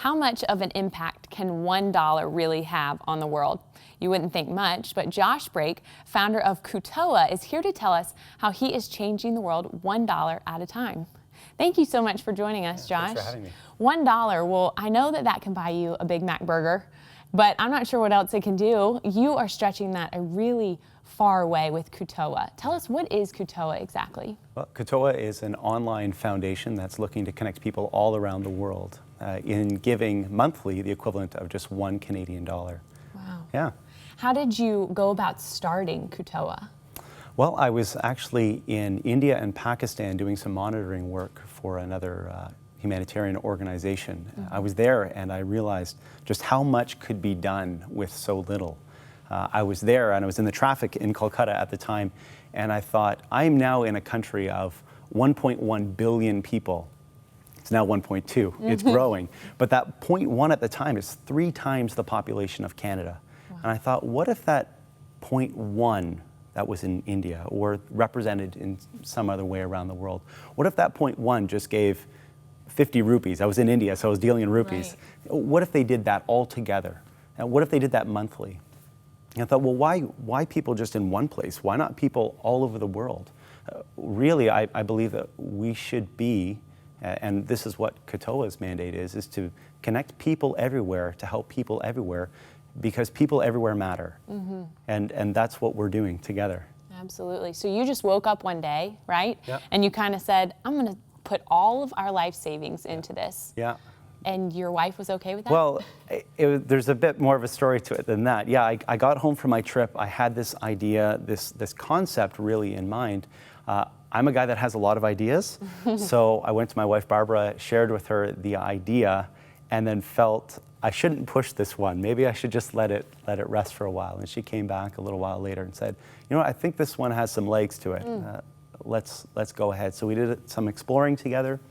how much of an impact can $1 really have on the world? You wouldn't think much, but Josh Brake, founder of Kutoa, is here to tell us how he is changing the world $1 at a time. Thank you so much for joining us, Josh. Thanks for having me. $1, well, I know that can buy you a Big Mac burger, but I'm not sure what else it can do. You are stretching that a really far way with Kutoa. Tell us, what is Kutoa exactly? Well, Kutoa is an online foundation that's looking to connect people all around the world in giving monthly the equivalent of just $1 Canadian. Wow. Yeah. How did you go about starting Kutoa? Well, I was actually in India and Pakistan doing some monitoring work for another humanitarian organization. I was there and I realized just how much could be done with so little. I was there and I was in the traffic in Calcutta at the time, and I thought, I'm now in a country of 1.1 billion people. It's now 1.2, it's growing. But that 0.1 at the time is 3 times the population of Canada. Wow. And I thought, what if that 0.1 that was in India or represented in some other way around the world, what if that 0.1 just gave 50 rupees? I was in India, so I was dealing in rupees. Right. What if they did that all together? And what if they did that monthly? And I thought, well, why people just in one place? Why not people all over the world? Really, I believe that we should be, and this is what Kutoa's mandate is to connect people everywhere, to help people everywhere, because people everywhere matter. And that's what we're doing together. Absolutely. So you just woke up one day, right? Yep. And you kind of said, I'm going to put all of our life savings into this. Yeah. And your wife was okay with that? Well, there's a bit more of a story to it than that. Yeah, I got home from my trip. I had this idea, this concept really in mind. I'm a guy that has a lot of ideas. So I went to my wife, Barbara, shared with her the idea, and then felt I shouldn't push this one. Maybe I should just let it rest for a while. And she came back a little while later and said, you know what, I think this one has some legs to it. Let's go ahead. So we did some exploring together,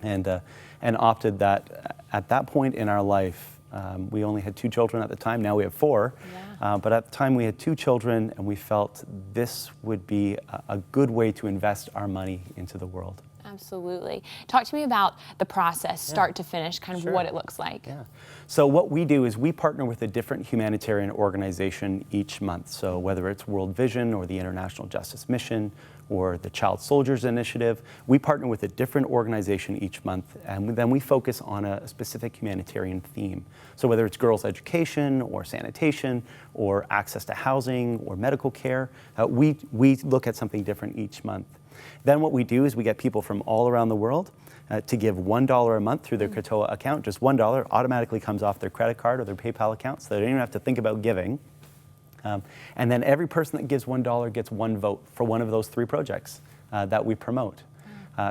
and opted that at that point in our life, we only had 2 children at the time. Now we have 4. Yeah. But at the time we had 2 children, and we felt this would be a good way to invest our money into the world. Absolutely. Talk to me about the process, start to finish, kind of what it looks like. Yeah. So what we do is we partner with a different humanitarian organization each month. So whether it's World Vision or the International Justice Mission or the Child Soldiers Initiative, we partner with a different organization each month, and then we focus on a specific humanitarian theme. So whether it's girls' education or sanitation or access to housing or medical care, we look at something different each month. Then what we do is we get people from all around the world to give $1 a month through their Kutoa account. Just $1 automatically comes off their credit card or their PayPal account, so they don't even have to think about giving. And then every person that gives $1 gets 1 vote for one of those 3 projects that we promote.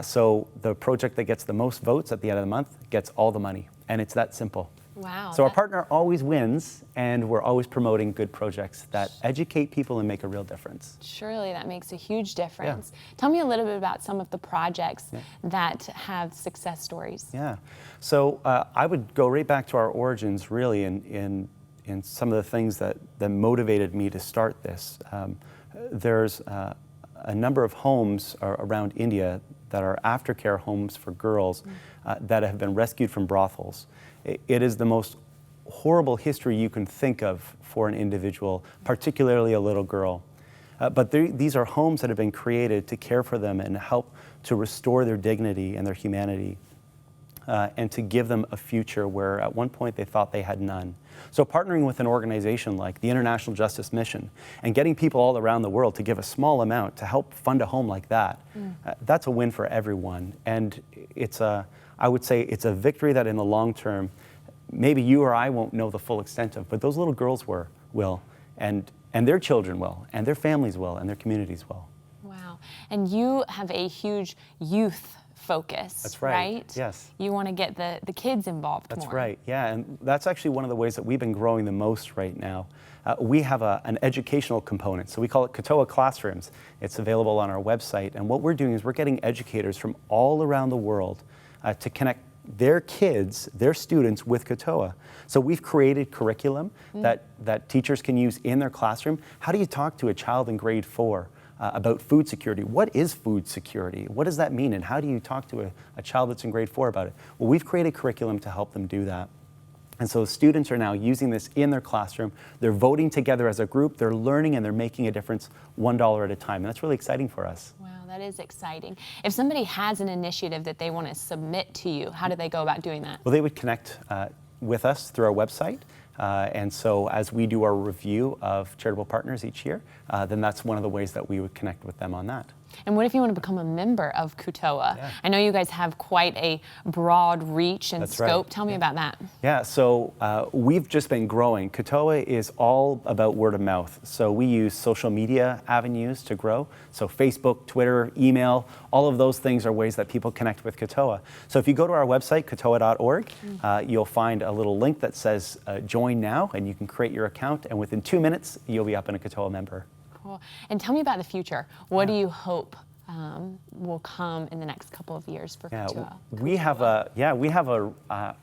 So the project that gets the most votes at the end of the month gets all the money, and it's that simple. Wow. So our partner always wins, and we're always promoting good projects that educate people and make a real difference. Surely that makes a huge difference. Yeah. Tell me a little bit about some of the projects that have success stories. Yeah. So I would go right back to our origins, really, in some of the things that motivated me to start this. There's a number of homes around India that are aftercare homes for girls that have been rescued from brothels. It is the most horrible history you can think of for an individual, particularly a little girl. But these are homes that have been created to care for them and help to restore their dignity and their humanity, and to give them a future where at one point they thought they had none. So partnering with an organization like the International Justice Mission and getting people all around the world to give a small amount to help fund a home like that, that's a win for everyone. And I would say it's a victory that in the long term, maybe you or I won't know the full extent of, but those little girls will, and their children will, and their families will, and their communities will. Wow. And you have a huge youth focus. That's right. Yes. You want to get the kids involved more. That's right. Yeah, and that's actually one of the ways that we've been growing the most right now. We have an educational component, so we call it Kutoa Classrooms. It's available on our website, and what we're doing is we're getting educators from all around the world to connect their kids, their students with Kutoa. So we've created curriculum that teachers can use in their classroom. How do you talk to a child in grade 4 about food security. What is food security? What does that mean? And how do you talk to a child that's in grade 4 about it? Well, we've created curriculum to help them do that. And so students are now using this in their classroom. They're voting together as a group. They're learning and they're making a difference $1 at a time. And that's really exciting for us. Wow, that is exciting. If somebody has an initiative that they want to submit to you, how do they go about doing that? Well, they would connect with us through our website. And so as we do our review of charitable partners each year, then that's one of the ways that we would connect with them on that. And what if you want to become a member of Kutoa? Yeah. I know you guys have quite a broad reach and That's scope. right. Tell me about that. Yeah, so we've just been growing. Kutoa is all about word of mouth. So we use social media avenues to grow. So Facebook, Twitter, email, all of those things are ways that people connect with Kutoa. So if you go to our website, kutoa.org, you'll find a little link that says join now, and you can create your account, and within 2 minutes, you'll be up in a Kutoa member. Cool. And tell me about the future. What do you hope will come in the next couple of years for Kutoa? We have a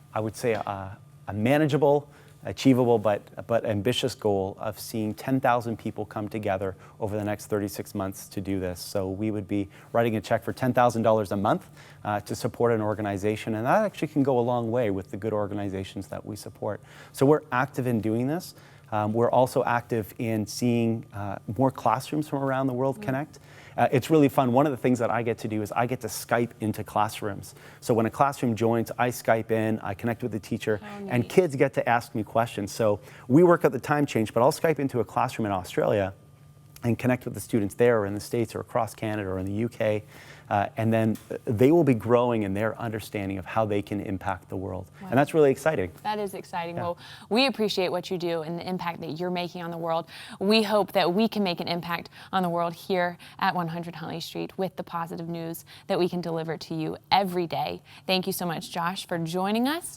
I would say a manageable, achievable, but ambitious goal of seeing 10,000 people come together over the next 36 months to do this. So we would be writing a check for $10,000 a month to support an organization, and that actually can go a long way with the good organizations that we support. So we're active in doing this. We're also active in seeing more classrooms from around the world connect. It's really fun. One of the things that I get to do is I get to Skype into classrooms. So when a classroom joins, I Skype in, I connect with the teacher, and kids get to ask me questions. So we work at the time change, but I'll Skype into a classroom in Australia and connect with the students there or in the States or across Canada or in the UK. And then they will be growing in their understanding of how they can impact the world. Wow. And that's really exciting. That is exciting. Yeah. Well, we appreciate what you do and the impact that you're making on the world. We hope that we can make an impact on the world here at 100 Huntley Street with the positive news that we can deliver to you every day. Thank you so much, Josh, for joining us.